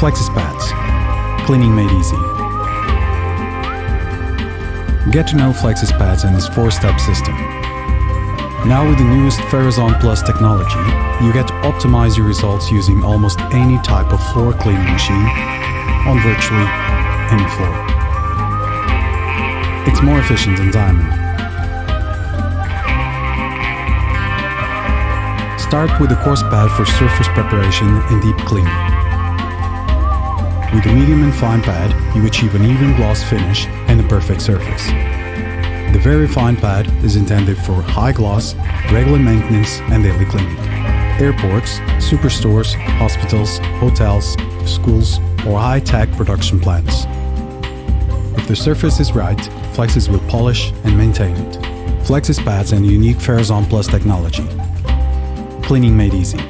Flexis pads. Cleaning made easy. Get to know Flexis pads and its 4-step system. Now with the newest Ferrazon Plus technology, you get to optimize your results using almost any type of floor cleaning machine on virtually any floor. It's more efficient than diamond. Start with a coarse pad for surface preparation and deep cleaning. With a medium and fine pad, you achieve an even gloss finish and a perfect surface. The very fine pad is intended for high gloss, regular maintenance and daily cleaning. Airports, superstores, hospitals, hotels, schools or high-tech production plants. If the surface is right, Flexis will polish and maintain it. Flexis pads and the unique Ferrazon Plus technology. Cleaning made easy.